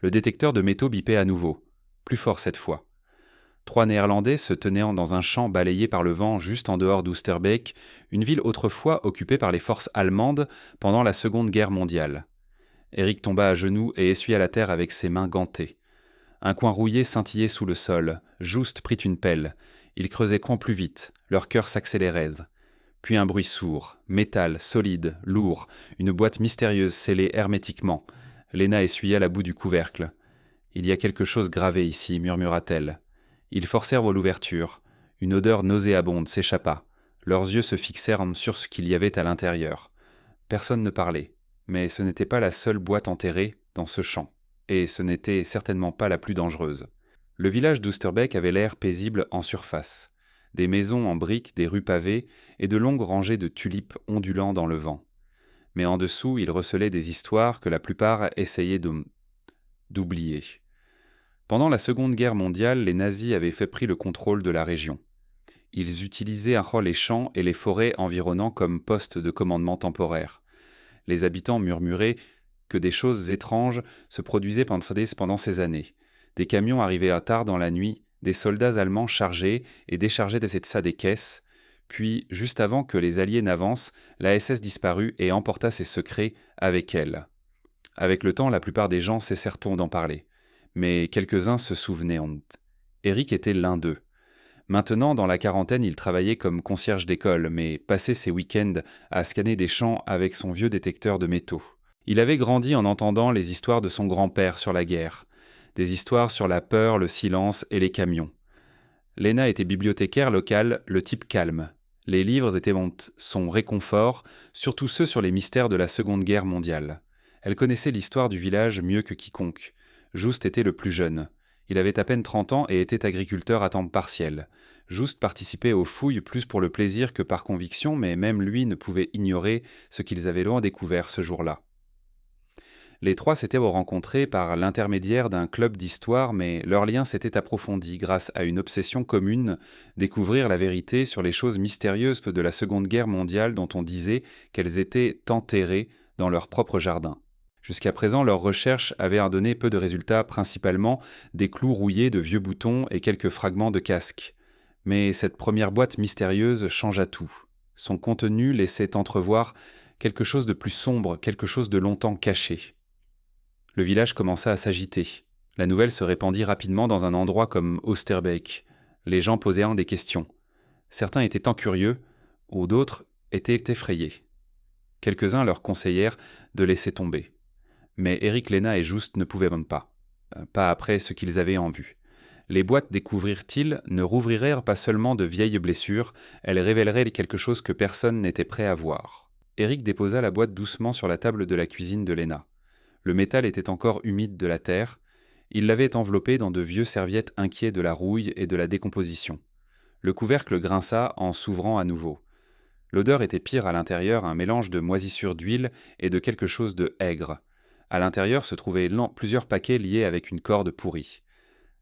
Le détecteur de métaux bipait à nouveau, plus fort cette fois. 3 Néerlandais se tenaient dans un champ balayé par le vent juste en dehors d'Oosterbeek, une ville autrefois occupée par les forces allemandes pendant la Seconde Guerre mondiale. Eric tomba à genoux et essuya la terre avec ses mains gantées. Un coin rouillé scintillait sous le sol. Juste prit une pelle. Ils creusaient grand plus vite. Leur cœur s'accélérait. Puis un bruit sourd, métal, solide, lourd, une boîte mystérieuse scellée hermétiquement. Léna essuya la boue du couvercle. « Il y a quelque chose gravé ici, murmura-t-elle. Ils forcèrent l'ouverture. Une odeur nauséabonde s'échappa. Leurs yeux se fixèrent sur ce qu'il y avait à l'intérieur. Personne ne parlait, mais ce n'était pas la seule boîte enterrée dans ce champ, et ce n'était certainement pas la plus dangereuse. Le village d'Oosterbeek avait l'air paisible en surface. Des maisons en briques, des rues pavées et de longues rangées de tulipes ondulant dans le vent. Mais en dessous, il recelait des histoires que la plupart essayaient d'oublier. Pendant la Seconde Guerre mondiale, les nazis avaient pris le contrôle de la région. Ils utilisaient les champs et les forêts environnants comme postes de commandement temporaire. Les habitants murmuraient que des choses étranges se produisaient pendant ces années. Des camions arrivaient tard dans la nuit, des soldats allemands chargeaient et déchargeaient des caisses, puis, juste avant que les Alliés n'avancent, la SS disparut et emporta ses secrets avec elle. Avec le temps, la plupart des gens cessèrent d'en parler. Mais quelques-uns se souvenaient. Eric était l'un d'eux. Maintenant, dans la quarantaine, il travaillait comme concierge d'école, mais passait ses week-ends à scanner des champs avec son vieux détecteur de métaux. Il avait grandi en entendant les histoires de son grand-père sur la guerre, des histoires sur la peur, le silence et les camions. Léna était bibliothécaire locale, le type calme. Les livres étaient son réconfort, surtout ceux sur les mystères de la Seconde Guerre mondiale. Elle connaissait l'histoire du village mieux que quiconque. Juste était le plus jeune. Il avait à peine 30 ans et était agriculteur à temps partiel. Juste participait aux fouilles plus pour le plaisir que par conviction, mais même lui ne pouvait ignorer ce qu'ils avaient loin découvert ce jour-là. Les trois s'étaient rencontrés par l'intermédiaire d'un club d'histoire, mais leur lien s'était approfondi grâce à une obsession commune, découvrir la vérité sur les choses mystérieuses de la Seconde Guerre mondiale dont on disait qu'elles étaient enterrées dans leur propre jardin. Jusqu'à présent, leurs recherches avaient donné peu de résultats, principalement des clous rouillés de vieux boutons et quelques fragments de casques. Mais cette première boîte mystérieuse changea tout. Son contenu laissait entrevoir quelque chose de plus sombre, quelque chose de longtemps caché. Le village commença à s'agiter. La nouvelle se répandit rapidement dans un endroit comme Oosterbeek. Les gens posaient des questions. Certains étaient tant curieux, ou d'autres étaient effrayés. Quelques-uns leur conseillèrent de laisser tomber. Mais Eric, Léna et Just ne pouvaient même pas. Pas après ce qu'ils avaient en vue. Les boîtes, découvrirent-ils, ne rouvriraient pas seulement de vieilles blessures, elles révéleraient quelque chose que personne n'était prêt à voir. Eric déposa la boîte doucement sur la table de la cuisine de Léna. Le métal était encore humide de la terre. Il l'avait enveloppé dans de vieux serviettes inquiets de la rouille et de la décomposition. Le couvercle grinça en s'ouvrant à nouveau. L'odeur était pire à l'intérieur, un mélange de moisissure d'huile et de quelque chose de aigre. À l'intérieur se trouvaient plusieurs paquets liés avec une corde pourrie.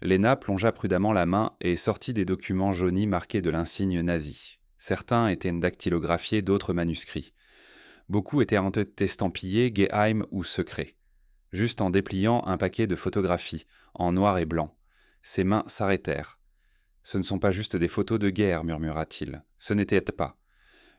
Léna plongea prudemment la main et sortit des documents jaunis marqués de l'insigne nazi. Certains étaient dactylographiés, d'autres manuscrits. Beaucoup étaient estampillés Geheim ou secret. Juste en dépliant un paquet de photographies, en noir et blanc. Ses mains s'arrêtèrent. « Ce ne sont pas juste des photos de guerre, murmura-t-il. Ce n'était pas. »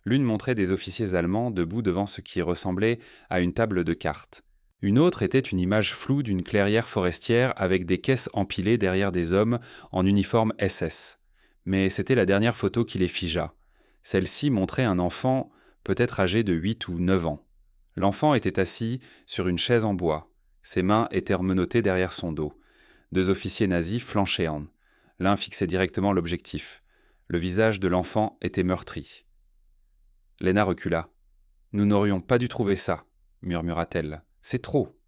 L'une montrait des officiers allemands debout devant ce qui ressemblait à une table de cartes. Une autre était une image floue d'une clairière forestière avec des caisses empilées derrière des hommes en uniforme SS. Mais c'était la dernière photo qui les figea. Celle-ci montrait un enfant, peut-être âgé de 8 ou 9 ans. L'enfant était assis sur une chaise en bois. Ses mains étaient menottées derrière son dos. 2 officiers nazis flanchaient. L'un fixait directement l'objectif. Le visage de l'enfant était meurtri. Léna recula. « Nous n'aurions pas dû trouver ça, » murmura-t-elle. « C'est trop. »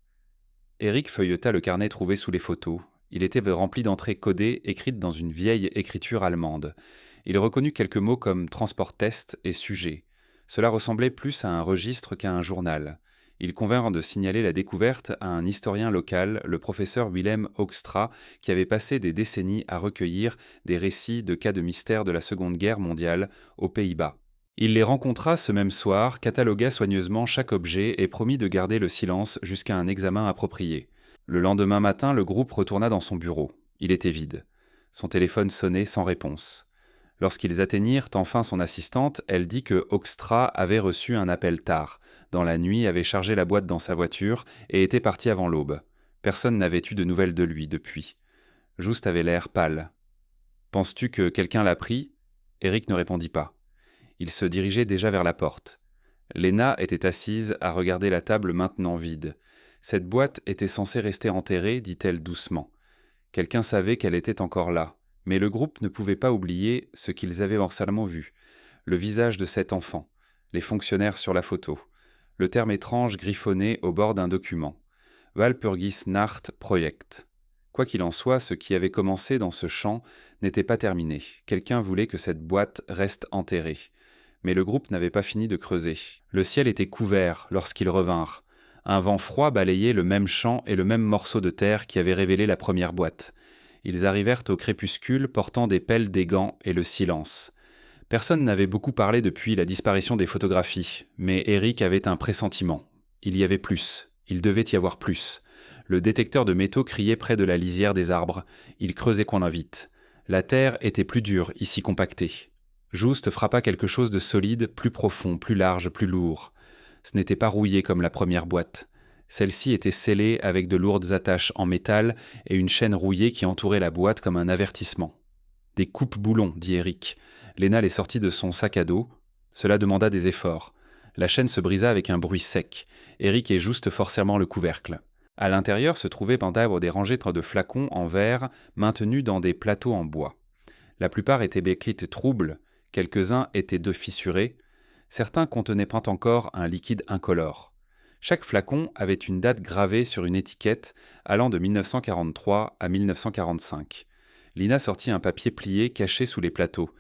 Eric feuilleta le carnet trouvé sous les photos. Il était rempli d'entrées codées écrites dans une vieille écriture allemande. Il reconnut quelques mots comme « transport-test » et « sujet ». Cela ressemblait plus à un registre qu'à un journal. Il convint de signaler la découverte à un historien local, le professeur Willem Hoekstra, qui avait passé des décennies à recueillir des récits de cas de mystère de la Seconde Guerre mondiale aux Pays-Bas. Il les rencontra ce même soir, catalogua soigneusement chaque objet et promit de garder le silence jusqu'à un examen approprié. Le lendemain matin, le groupe retourna dans son bureau. Il était vide. Son téléphone sonnait sans réponse. Lorsqu'ils atteignirent enfin son assistante, elle dit que Hoekstra avait reçu un appel tard. Dans la nuit, avait chargé la boîte dans sa voiture et était parti avant l'aube. Personne n'avait eu de nouvelles de lui depuis. Just avait l'air pâle. « Penses-tu que quelqu'un l'a pris ?» Eric ne répondit pas. Il se dirigeait déjà vers la porte. Lena était assise à regarder la table maintenant vide. Cette boîte était censée rester enterrée, dit-elle doucement. Quelqu'un savait qu'elle était encore là, mais le groupe ne pouvait pas oublier ce qu'ils avaient morcellement vu. Le visage de cet enfant, les fonctionnaires sur la photo, le terme étrange griffonné au bord d'un document. Walpurgisnacht Project. Quoi qu'il en soit, ce qui avait commencé dans ce champ n'était pas terminé. Quelqu'un voulait que cette boîte reste enterrée. Mais le groupe n'avait pas fini de creuser. Le ciel était couvert lorsqu'ils revinrent. Un vent froid balayait le même champ et le même morceau de terre qui avait révélé la première boîte. Ils arrivèrent au crépuscule portant des pelles, des gants et le silence. Personne n'avait beaucoup parlé depuis la disparition des photographies, mais Eric avait un pressentiment. Il y avait plus. Il devait y avoir plus. Le détecteur de métaux criait près de la lisière des arbres. Il creusait qu'on invite. La terre était plus dure, ici compactée. Just frappa quelque chose de solide, plus profond, plus large, plus lourd. Ce n'était pas rouillé comme la première boîte. Celle-ci était scellée avec de lourdes attaches en métal et une chaîne rouillée qui entourait la boîte comme un avertissement. « Des coupes-boulons », dit Eric. Lena les sortit de son sac à dos. Cela demanda des efforts. La chaîne se brisa avec un bruit sec. Eric et Just forcèrent le couvercle. À l'intérieur se trouvaient pendant des rangées de flacons en verre maintenus dans des plateaux en bois. La plupart étaient bécrites troubles, quelques-uns étaient fissurés, certains contenaient pas encore un liquide incolore. Chaque flacon avait une date gravée sur une étiquette allant de 1943 à 1945. Lina sortit un papier plié caché sous les plateaux.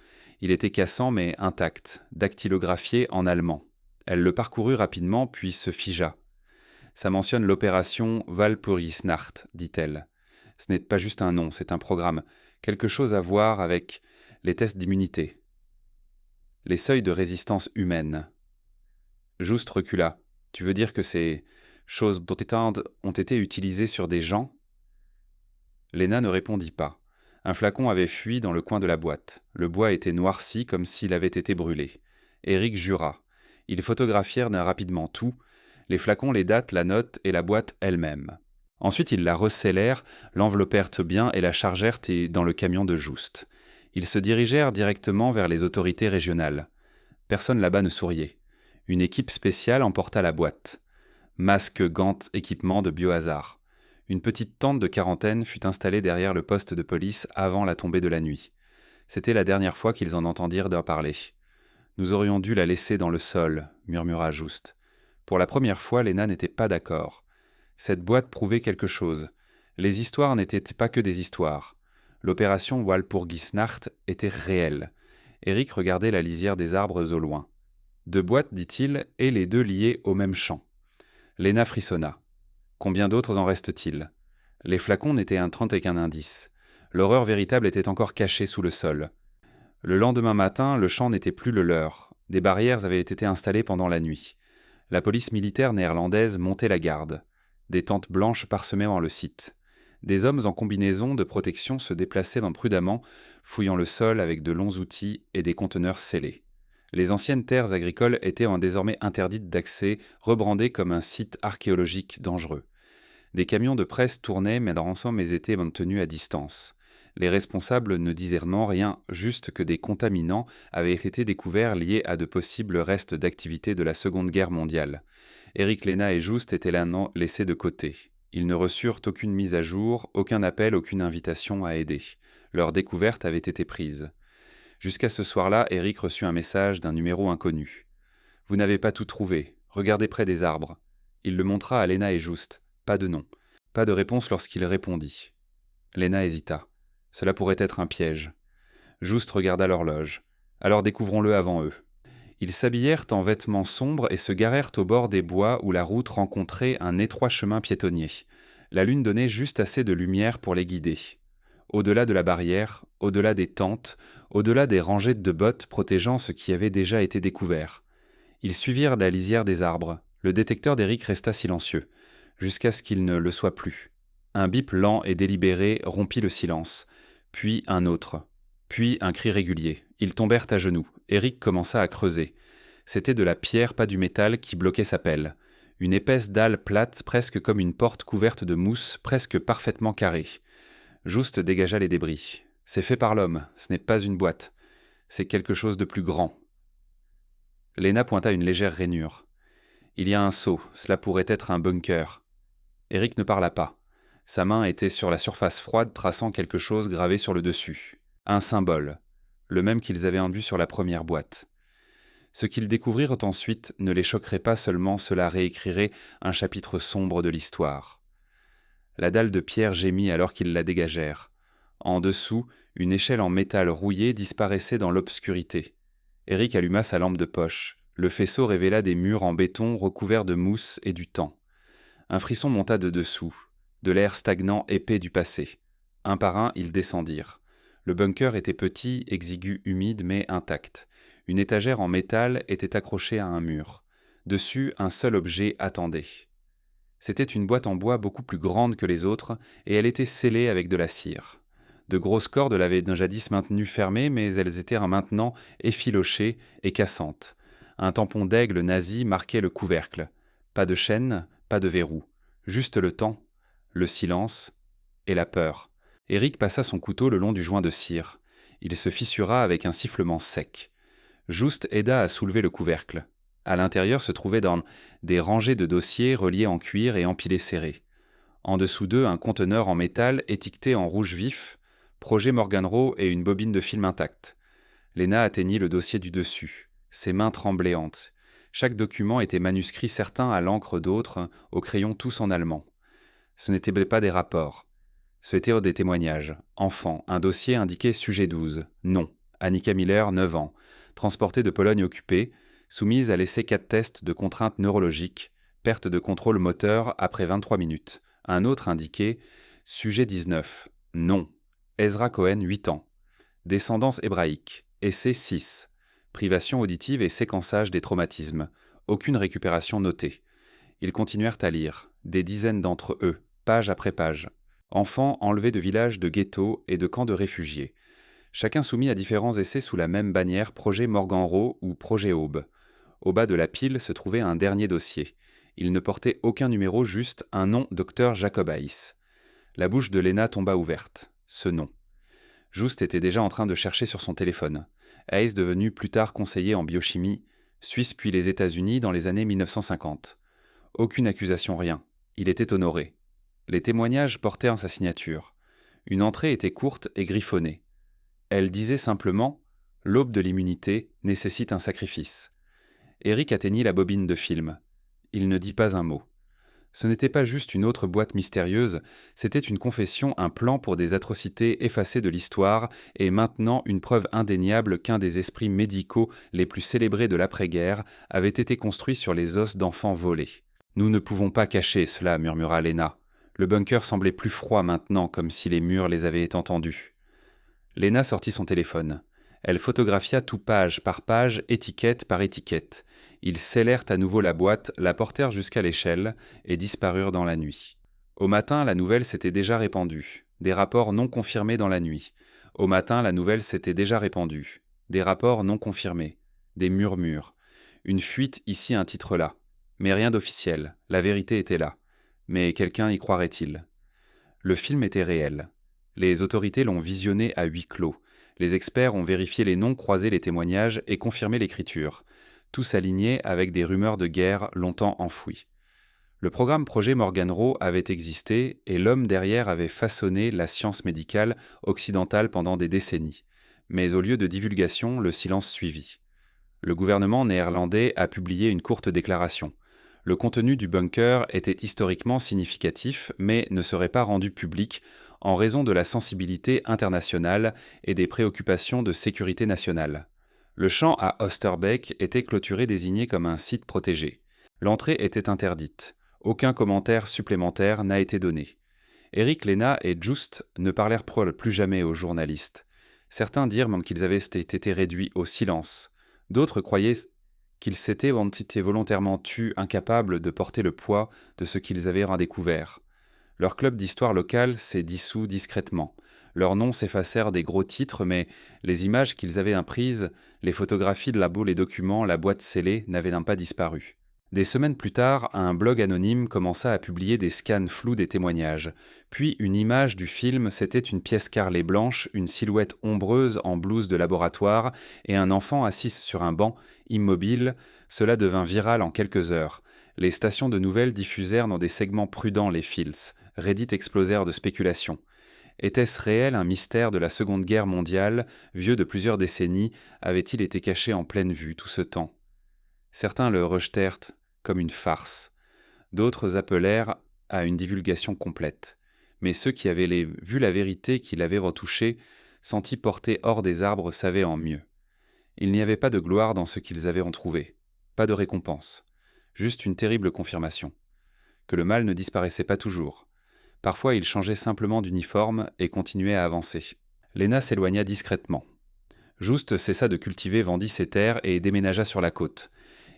Il était cassant mais intact, dactylographié en allemand. Elle le parcourut rapidement puis se figea. « Ça mentionne l'opération Walpurgisnacht, dit-elle. Ce n'est pas juste un nom, c'est un programme. Quelque chose à voir avec les tests d'immunité. Les seuils de résistance humaine. » Just recula. « Tu veux dire que ces choses ont été utilisées sur des gens ?» Lena ne répondit pas. Un flacon avait fui dans le coin de la boîte. Le bois était noirci comme s'il avait été brûlé. Eric jura. Ils photographièrent rapidement tout, les flacons, les dates, la note et la boîte elle-même. Ensuite, ils la recellèrent, l'enveloppèrent bien et la chargèrent dans le camion de Just. Ils se dirigèrent directement vers les autorités régionales. Personne là-bas ne souriait. Une équipe spéciale emporta la boîte. Masques, gants, équipements de biohazard. Une petite tente de quarantaine fut installée derrière le poste de police avant la tombée de la nuit. C'était la dernière fois qu'ils en entendirent parler. « Nous aurions dû la laisser dans le sol », murmura Just. Pour la première fois, Lena n'était pas d'accord. Cette boîte prouvait quelque chose. Les histoires n'étaient pas que des histoires. L'opération Walpurgisnacht était réelle. Eric regardait la lisière des arbres au loin. Deux boîtes, dit-il, et les deux liées au même champ. Lena frissonna. Combien d'autres en reste-t-il ? Les flacons n'étaient un 30 qu'un indice. L'horreur véritable était encore cachée sous le sol. Le lendemain matin, le champ n'était plus le leur. Des barrières avaient été installées pendant la nuit. La police militaire néerlandaise montait la garde. Des tentes blanches parsemaient le site. Des hommes en combinaison de protection se déplaçaient prudemment, fouillant le sol avec de longs outils et des conteneurs scellés. Les anciennes terres agricoles étaient désormais interdites d'accès, rebrandées comme un site archéologique dangereux. Des camions de presse tournaient, mais l'ensemble étaient tenus à distance. Les responsables ne disaient rien, juste que des contaminants avaient été découverts liés à de possibles restes d'activité de la Seconde Guerre mondiale. Eric, Lena et Just étaient là laissés de côté. Ils ne reçurent aucune mise à jour, aucun appel, aucune invitation à aider. Leur découverte avait été prise. Jusqu'à ce soir-là, Eric reçut un message d'un numéro inconnu. « Vous n'avez pas tout trouvé. Regardez près des arbres. » Il le montra à Lena et Just. Pas de nom. Pas de réponse lorsqu'il répondit. Lena hésita. Cela pourrait être un piège. Just regarda l'horloge. Alors découvrons-le avant eux. Ils s'habillèrent en vêtements sombres et se garèrent au bord des bois où la route rencontrait un étroit chemin piétonnier. La lune donnait juste assez de lumière pour les guider. Au-delà de la barrière, au-delà des tentes, au-delà des rangées de bottes protégeant ce qui avait déjà été découvert. Ils suivirent la lisière des arbres. Le détecteur d'Eric resta silencieux, jusqu'à ce qu'il ne le soit plus. Un bip lent et délibéré rompit le silence, puis un autre, puis un cri régulier. Ils tombèrent à genoux. Eric commença à creuser. C'était de la pierre, pas du métal, qui bloquait sa pelle. Une épaisse dalle plate, presque comme une porte couverte de mousse, presque parfaitement carrée. Juste dégagea les débris. C'est fait par l'homme, ce n'est pas une boîte. C'est quelque chose de plus grand. Léna pointa une légère rainure. Il y a un seau, cela pourrait être un bunker. Eric ne parla pas. Sa main était sur la surface froide traçant quelque chose gravé sur le dessus. Un symbole, le même qu'ils avaient vu sur la première boîte. Ce qu'ils découvrirent ensuite ne les choquerait pas seulement, cela réécrirait un chapitre sombre de l'histoire. La dalle de pierre gémit alors qu'ils la dégagèrent. En dessous, une échelle en métal rouillé disparaissait dans l'obscurité. Eric alluma sa lampe de poche. Le faisceau révéla des murs en béton recouverts de mousse et du temps. Un frisson monta de dessous, de l'air stagnant épais du passé. Un par un, ils descendirent. Le bunker était petit, exigu, humide, mais intact. Une étagère en métal était accrochée à un mur. Dessus, un seul objet attendait. C'était une boîte en bois beaucoup plus grande que les autres, et elle était scellée avec de la cire. De grosses cordes l'avaient jadis maintenue fermée, mais elles étaient maintenant effilochées et cassantes. Un tampon d'aigle nazi marquait le couvercle. Pas de chaîne, pas de verrou. Juste le temps, le silence et la peur. Eric passa son couteau le long du joint de cire. Il se fissura avec un sifflement sec. Juste aida à soulever le couvercle. À l'intérieur se trouvaient des rangées de dossiers reliés en cuir et empilés serrés. En dessous d'eux, un conteneur en métal étiqueté en rouge vif, projet Morganrow et une bobine de film intacte. Léna atteignit le dossier du dessus, ses mains tremblantes. Chaque document était manuscrit, certains à l'encre, d'autres au crayon, tous en allemand. Ce n'étaient pas des rapports. C'étaient des témoignages. Enfant, un dossier indiquait sujet 12. Non. Annika Miller, 9 ans. Transportée de Pologne occupée, soumise à l'essai 4 tests de contraintes neurologiques, perte de contrôle moteur après 23 minutes. Un autre indiquait sujet 19. Non. Ezra Cohen, 8 ans. Descendance hébraïque. Essai 6. Privation auditive et séquençage des traumatismes. Aucune récupération notée. Ils continuèrent à lire, des dizaines d'entre eux, page après page. Enfants enlevés de villages de ghettos et de camps de réfugiés. Chacun soumis à différents essais sous la même bannière Projet Morganrow ou Projet Aube. Au bas de la pile se trouvait un dernier dossier. Il ne portait aucun numéro, juste un nom, Dr Jacob Heiss. La bouche de Léna tomba ouverte. Ce nom. Just était déjà en train de chercher sur son téléphone. Heiss devenu plus tard conseiller en biochimie, Suisse puis les États-Unis dans les années 1950. Aucune accusation, rien. Il était honoré. Les témoignages portèrent sa signature. Une entrée était courte et griffonnée. Elle disait simplement « L'aube de l'immunité nécessite un sacrifice ». Eric atteignit la bobine de film. Il ne dit pas un mot. Ce n'était pas juste une autre boîte mystérieuse, c'était une confession, un plan pour des atrocités effacées de l'histoire et maintenant une preuve indéniable qu'un des esprits médicaux les plus célébrés de l'après-guerre avait été construit sur les os d'enfants volés. « Nous ne pouvons pas cacher cela », murmura Léna. Le bunker semblait plus froid maintenant, comme si les murs les avaient entendus. Léna sortit son téléphone. Elle photographia tout page par page, étiquette par étiquette. Ils scellèrent à nouveau la boîte, la portèrent jusqu'à l'échelle et disparurent dans la nuit. Au matin, la nouvelle s'était déjà répandue. Des rapports non confirmés dans la nuit. Au matin, la nouvelle s'était déjà répandue. Des rapports non confirmés. Des murmures. Une fuite ici, un titre là. Mais rien d'officiel. La vérité était là. Mais quelqu'un y croirait-il ? Le film était réel. Les autorités l'ont visionné à huis clos. Les experts ont vérifié les noms, croisé les témoignages et confirmé l'écriture. Tout s'alignait avec des rumeurs de guerre longtemps enfouies. Le programme Projet Morganrow avait existé et l'homme derrière avait façonné la science médicale occidentale pendant des décennies. Mais au lieu de divulgation, le silence suivit. Le gouvernement néerlandais a publié une courte déclaration. Le contenu du bunker était historiquement significatif, mais ne serait pas rendu public en raison de la sensibilité internationale et des préoccupations de sécurité nationale. Le champ à Oosterbeek était clôturé, désigné comme un site protégé. L'entrée était interdite. Aucun commentaire supplémentaire n'a été donné. Eric, Léna et Just ne parlèrent plus jamais aux journalistes. Certains dirent même qu'ils avaient été réduits au silence. D'autres croyaient qu'ils s'étaient volontairement tus, incapables de porter le poids de ce qu'ils avaient découvert. Leur club d'histoire locale s'est dissous discrètement. Leurs noms s'effacèrent des gros titres, mais les images qu'ils avaient imprises, les photographies de labo, les documents, la boîte scellée n'avaient pas disparu. Des semaines plus tard, un blog anonyme commença à publier des scans flous des témoignages. Puis une image du film, c'était une pièce carrelée blanche, une silhouette ombreuse en blouse de laboratoire et un enfant assis sur un banc, immobile. Cela devint viral en quelques heures. Les stations de nouvelles diffusèrent dans des segments prudents les fils. Reddit explosèrent de spéculations. Était-ce réel un mystère de la Seconde Guerre mondiale, vieux de plusieurs décennies, avait-il été caché en pleine vue tout ce temps? Certains le rejetèrent comme une farce. D'autres appelèrent à une divulgation complète. Mais ceux qui avaient vu la vérité qu'il avait retouchée, sentis porter hors des arbres, savaient en mieux. Il n'y avait pas de gloire dans ce qu'ils avaient retrouvé, pas de récompense, juste une terrible confirmation. Que le mal ne disparaissait pas toujours. Parfois il changeait simplement d'uniforme et continuait à avancer. Léna s'éloigna discrètement. Juste cessa de cultiver, vendit ses terres et déménagea sur la côte.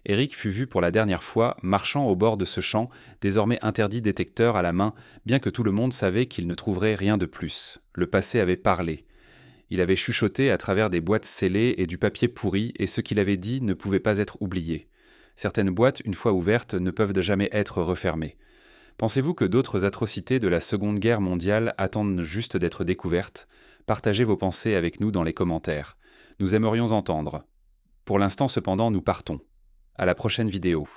Eric fut vu pour la dernière fois marchant au bord de ce champ, désormais interdit détecteur à la main, bien que tout le monde savait qu'il ne trouverait rien de plus. Le passé avait parlé. Il avait chuchoté à travers des boîtes scellées et du papier pourri, et ce qu'il avait dit ne pouvait pas être oublié. Certaines boîtes, une fois ouvertes, ne peuvent jamais être refermées. Pensez-vous que d'autres atrocités de la Seconde Guerre mondiale attendent juste d'être découvertes? Partagez vos pensées avec nous dans les commentaires. Nous aimerions entendre. Pour l'instant cependant, nous partons. À la prochaine vidéo.